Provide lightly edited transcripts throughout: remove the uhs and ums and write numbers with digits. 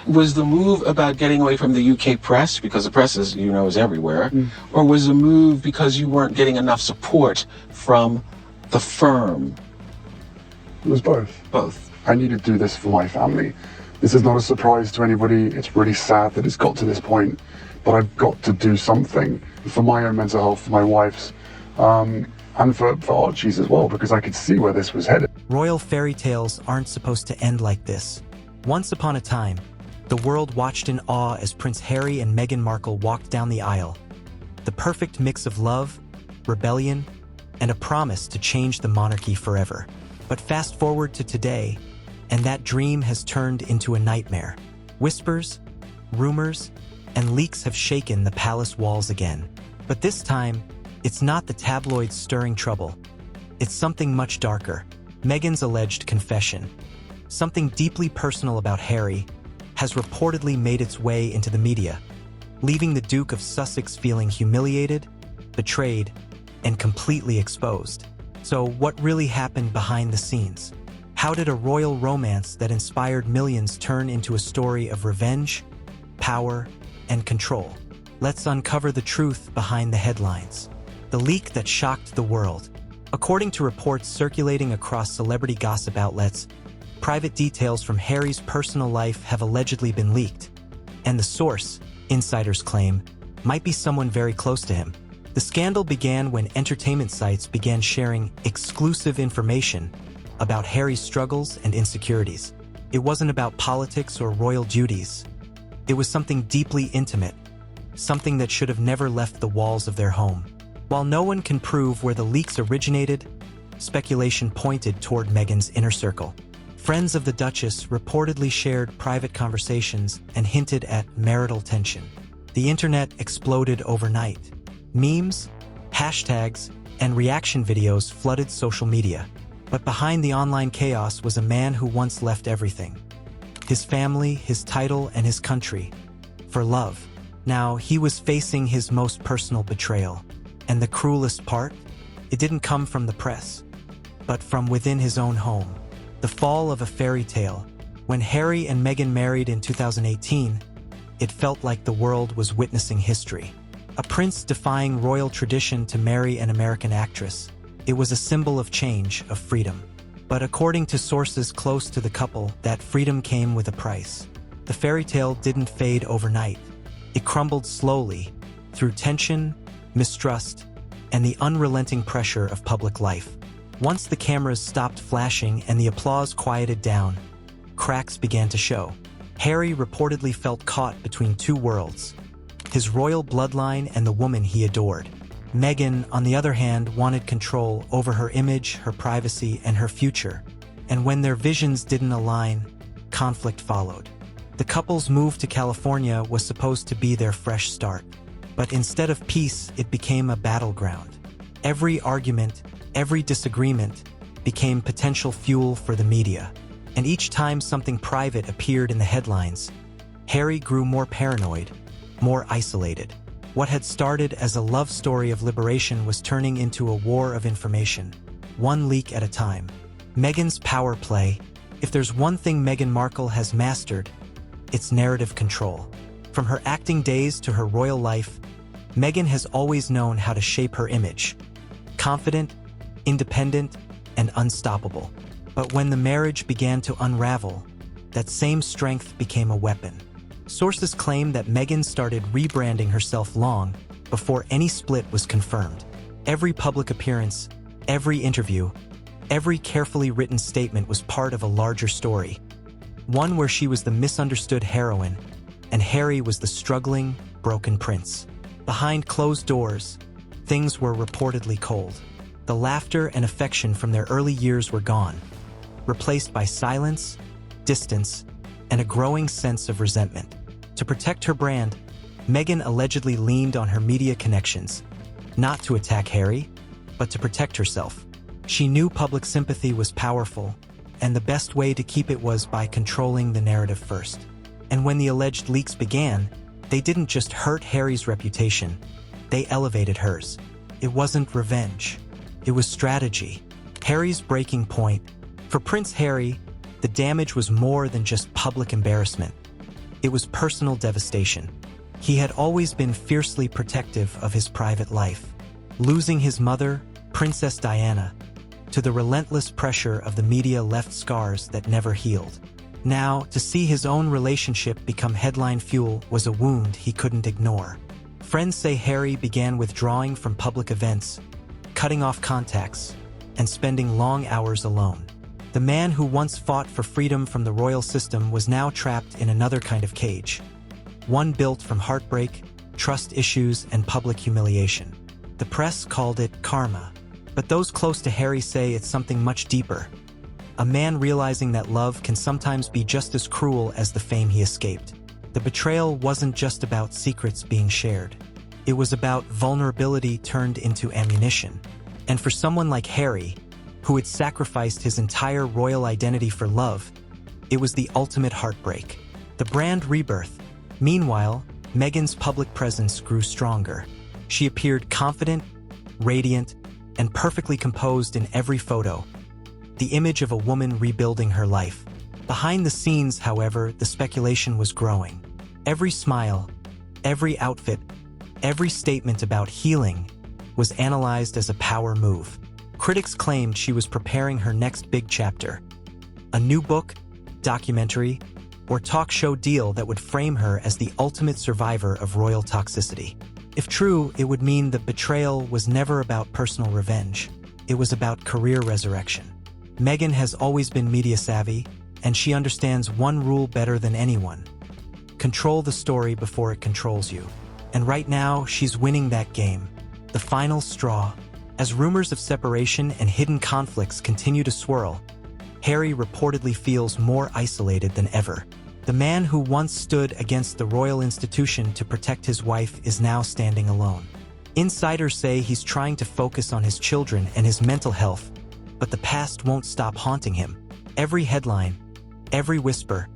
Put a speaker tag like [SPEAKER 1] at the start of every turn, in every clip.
[SPEAKER 1] Was the move about getting away from the UK press, because the press, is, is everywhere, or was the move because you weren't getting enough support from the firm?
[SPEAKER 2] It was both.
[SPEAKER 1] Both.
[SPEAKER 2] I needed to do this for my family. This is not a surprise to anybody. It's really sad that it's got to this point, but I've got to do something for my own mental health, for my wife's, and for Archie's as well, because I could see where this was headed.
[SPEAKER 3] Royal fairy tales aren't supposed to end like this. Once upon a time, the world watched in awe as Prince Harry and Meghan Markle walked down the aisle. The perfect mix of love, rebellion, and a promise to change the monarchy forever. But fast forward to today, and that dream has turned into a nightmare. Whispers, rumors, and leaks have shaken the palace walls again. But this time, it's not the tabloids stirring trouble. It's something much darker. Meghan's alleged confession, something deeply personal about Harry, has reportedly made its way into the media, leaving the Duke of Sussex feeling humiliated, betrayed, and completely exposed. So what really happened behind the scenes? How did a royal romance that inspired millions turn into a story of revenge, power, and control? Let's uncover the truth behind the headlines. The leak that shocked the world. According to reports circulating across celebrity gossip outlets, private details from Harry's personal life have allegedly been leaked, and the source, insiders claim, might be someone very close to him. The scandal began when entertainment sites began sharing exclusive information about Harry's struggles and insecurities. It wasn't about politics or royal duties. It was something deeply intimate, something that should have never left the walls of their home. While no one can prove where the leaks originated, speculation pointed toward Meghan's inner circle. Friends of the Duchess reportedly shared private conversations and hinted at marital tension. The internet exploded overnight. Memes, hashtags, and reaction videos flooded social media. But behind the online chaos was a man who once left everything. His family, his title, and his country. For love. Now, he was facing his most personal betrayal. And the cruelest part? It didn't come from the press, but from within his own home. The fall of a fairy tale. When Harry and Meghan married in 2018, it felt like the world was witnessing history. A prince defying royal tradition to marry an American actress. It was a symbol of change, of freedom. But according to sources close to the couple, that freedom came with a price. The fairy tale didn't fade overnight. It crumbled slowly, through tension, mistrust, and the unrelenting pressure of public life. Once the cameras stopped flashing and the applause quieted down, cracks began to show. Harry reportedly felt caught between two worlds, his royal bloodline and the woman he adored. Meghan, on the other hand, wanted control over her image, her privacy, and her future. And when their visions didn't align, conflict followed. The couple's move to California was supposed to be their fresh start. But instead of peace, it became a battleground. Every argument, every disagreement became potential fuel for the media. And each time something private appeared in the headlines, Harry grew more paranoid, more isolated. What had started as a love story of liberation was turning into a war of information, one leak at a time. Meghan's power play. If there's one thing Meghan Markle has mastered, it's narrative control. From her acting days to her royal life, Meghan has always known how to shape her image. Confident, independent, and unstoppable. But when the marriage began to unravel, that same strength became a weapon. Sources claim that Meghan started rebranding herself long before any split was confirmed. Every public appearance, every interview, every carefully written statement was part of a larger story. One where she was the misunderstood heroine, and Harry was the struggling, broken prince. Behind closed doors, things were reportedly cold. The laughter and affection from their early years were gone, replaced by silence, distance, and a growing sense of resentment. To protect her brand, Meghan allegedly leaned on her media connections, not to attack Harry, but to protect herself. She knew public sympathy was powerful, and the best way to keep it was by controlling the narrative first. And when the alleged leaks began, they didn't just hurt Harry's reputation, they elevated hers. It wasn't revenge, it was strategy. Harry's breaking point. For Prince Harry, the damage was more than just public embarrassment. It was personal devastation. He had always been fiercely protective of his private life. Losing his mother, Princess Diana, to the relentless pressure of the media left scars that never healed. Now, to see his own relationship become headline fuel was a wound he couldn't ignore. Friends say Harry began withdrawing from public events, cutting off contacts, and spending long hours alone. The man who once fought for freedom from the royal system was now trapped in another kind of cage. One built from heartbreak, trust issues, and public humiliation. The press called it karma, but those close to Harry say it's something much deeper. A man realizing that love can sometimes be just as cruel as the fame he escaped. The betrayal wasn't just about secrets being shared. It was about vulnerability turned into ammunition. And for someone like Harry, who had sacrificed his entire royal identity for love, it was the ultimate heartbreak. The brand rebirth. Meanwhile, Meghan's public presence grew stronger. She appeared confident, radiant, and perfectly composed in every photo, the image of a woman rebuilding her life. Behind the scenes, however, the speculation was growing. Every smile, every outfit, every statement about healing was analyzed as a power move. Critics claimed she was preparing her next big chapter. A new book, documentary, or talk show deal that would frame her as the ultimate survivor of royal toxicity. If true, it would mean the betrayal was never about personal revenge. It was about career resurrection. Meghan has always been media savvy, and she understands one rule better than anyone. Control the story before it controls you. And right now, she's winning that game. The final straw. As rumors of separation and hidden conflicts continue to swirl, Harry reportedly feels more isolated than ever. The man who once stood against the royal institution to protect his wife is now standing alone. Insiders say he's trying to focus on his children and his mental health, but the past won't stop haunting him. Every headline, every whisper,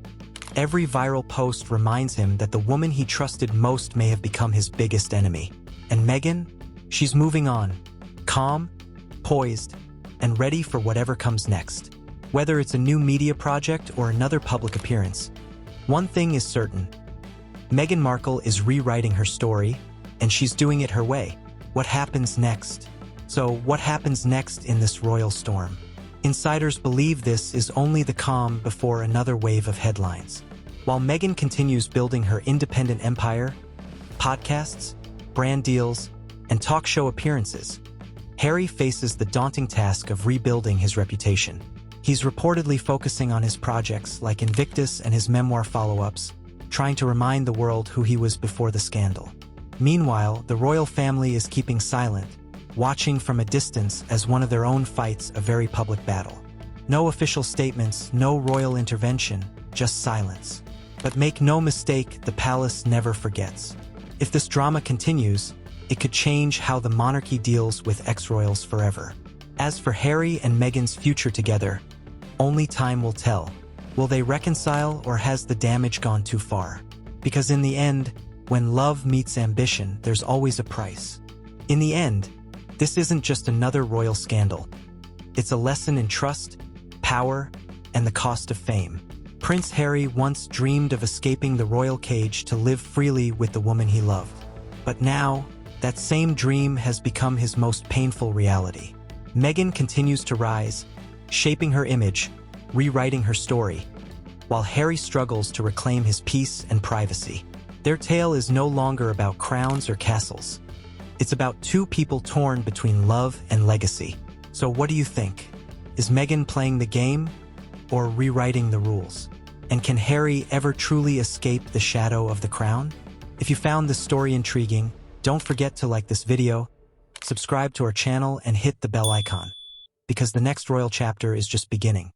[SPEAKER 3] every viral post reminds him that the woman he trusted most may have become his biggest enemy. And Meghan? She's moving on, calm, poised, and ready for whatever comes next. Whether it's a new media project or another public appearance, one thing is certain. Meghan Markle is rewriting her story, and she's doing it her way. What happens next? So, what happens next in this royal storm? Insiders believe this is only the calm before another wave of headlines. While Meghan continues building her independent empire, podcasts, brand deals, and talk show appearances, Harry faces the daunting task of rebuilding his reputation. He's reportedly focusing on his projects like Invictus and his memoir follow-ups, trying to remind the world who he was before the scandal. Meanwhile, the royal family is keeping silent, watching from a distance as one of their own fights a very public battle. No official statements, no royal intervention, just silence. But make no mistake, the palace never forgets. If this drama continues, it could change how the monarchy deals with ex-royals forever. As for Harry and Meghan's future together, only time will tell. Will they reconcile, or has the damage gone too far? Because in the end, when love meets ambition, there's always a price. In the end, this isn't just another royal scandal. It's a lesson in trust, power, and the cost of fame. Prince Harry once dreamed of escaping the royal cage to live freely with the woman he loved. But now, that same dream has become his most painful reality. Meghan continues to rise, shaping her image, rewriting her story, while Harry struggles to reclaim his peace and privacy. Their tale is no longer about crowns or castles. It's about two people torn between love and legacy. So what do you think? Is Meghan playing the game or rewriting the rules? And can Harry ever truly escape the shadow of the crown? If you found this story intriguing, don't forget to like this video, subscribe to our channel, and hit the bell icon, because the next royal chapter is just beginning.